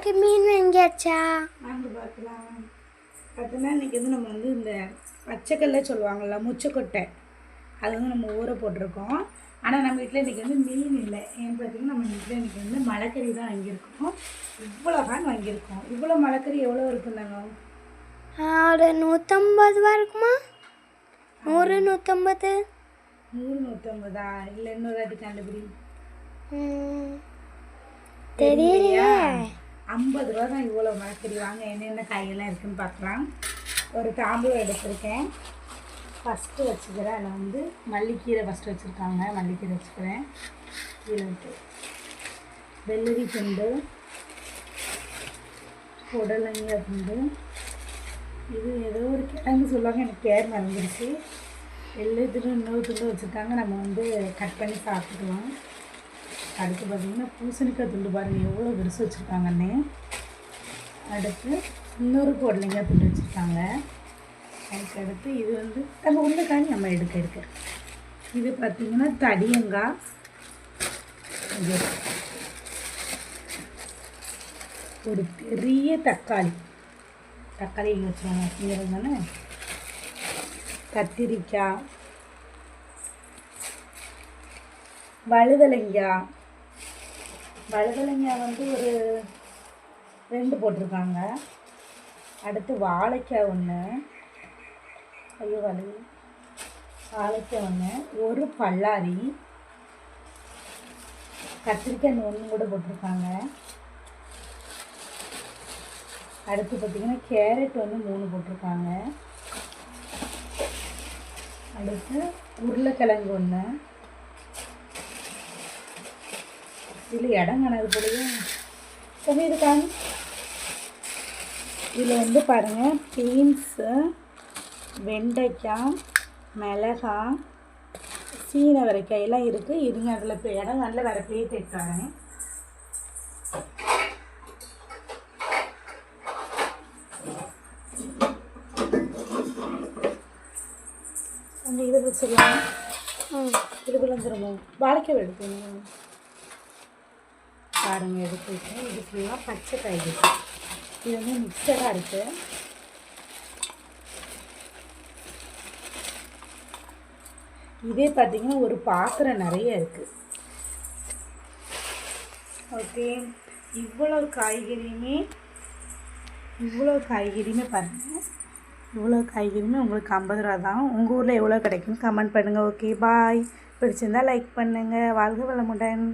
Okay, மீன் வாங்கியாச்சா? வாங்க பார்க்கலாம். பார்த்தோன்னா இன்றைக்கி வந்து நம்ம வந்து இந்த பச்சைக்கல்ல சொல்லுவாங்கள்ல, முச்சக்கொட்டை, அது வந்து நம்ம ஊற போட்டிருக்கோம். ஆனால் நம்ம வீட்டில் இன்றைக்கி வந்து மீன் இல்லை. ஏன்னு பார்த்தீங்கன்னா நம்ம வீட்டில் இன்றைக்கி வந்து மலைக்கறி தான் வாங்கியிருக்கோம். இவ்வளோ தான் வாங்கியிருக்கோம். இவ்வளோ மலைக்கறி எவ்வளோ இருக்குந்தாங்க? ஒரு 150 ரூபா இருக்குமா? 100, 150. 100, 150 இல்லை இன்னொரு வாட்டி கண்டுபிடி. தெரியலையா? 50 ரூபா தான் இவ்வளோ மலைக்கறி. வாங்க என்னென்ன காயெல்லாம் இருக்குதுன்னு பார்க்கலாம். ஒரு தாம்பூலம் எடுத்திருக்கேன். ஃபஸ்ட்டு வச்சுக்கிறேன். அதில் வந்து மல்லிக்கீரை ஃபஸ்ட்டு வச்சுருக்காங்க. மல்லிக்கீரை வச்சுக்கிறேன். கீழே விட்டு வெள்ளரி துண்டு, புடலங்காய் துண்டு, இது ஏதோ ஒரு கிழங்கு சொல்லுவாங்க, எனக்கு பேர் மறந்துடுச்சு. வெள்ளரி துண்டு இன்னொரு துண்டு வச்சுருக்காங்க. நம்ம வந்து கட் பண்ணி சாப்பிட்டுக்கலாம். அடுத்து பார்த்திங்கன்னா பூசணிக்காய் துண்டு பாருங்கள் எவ்வளோ பெருசு வச்சுருக்காங்கன்னே. அடுத்து இன்னொரு புடலங்காய் துண்டு வச்சுருக்காங்க. அதுக்கு அடுத்து இது வந்து நம்ம உருளைக்காய் நம்ம எடுக்க இது பார்த்திங்கன்னா தடியங்காய், ஒரு பெரிய தக்காளி இங்கே வச்சுருவாங்க அப்படிங்கிறது தானே. கத்திரிக்காய், வழுதலைங்காய் வந்து ஒரு 2 போட்டிருக்காங்க. அடுத்து வாழைக்காய் ஒன்று, வாழைக்காய் ஒன்று, ஒரு பல்லாரி, கத்திரிக்காய் ஒன்று கூட போட்டிருக்காங்க. அடுத்து பார்த்திங்கன்னா கேரட் வந்து 3 போட்டிருக்காங்க. அடுத்து உருளைக்கிழங்கு ஒன்று. இதில் இடம் காணாது போலயே சொல்லியிருக்காங்க. இதில் வந்து பாருங்கள் பீன்ஸு, வெண்டைக்காய், மிளகாய், சீனவரைக்காய் எல்லாம் இருக்குது. இதுங்க அதில் இப்போ இடம் நல்ல வேறு பிளேட் எடுத்தாரேன். அந்த இதை வச்சுக்கலாம். இது விழுந்துருமோ? வாழைக்காய் எடுக்கணும் பாருங்கள். எடுத்துக்கிட்டு இது ஃபுல்லாக பச்சை காய்கறி. இது வந்து மிக்சராக இருக்குது. இதே பார்த்திங்கன்னா ஒரு பாத்திரம் நிறைய இருக்குது. ஓகே, இவ்வளோ காய்கறியுமே பாருங்கள். இவ்வளோ காய்கறியுமே உங்களுக்கு 50 ரூபா தான். உங்கள் ஊரில் எவ்வளோ கிடைக்குன்னு கமெண்ட் பண்ணுங்கள். ஓகே, பாய். பிடிச்சிருந்தால் லைக் பண்ணுங்கள். வாழ்க வளமுடன்.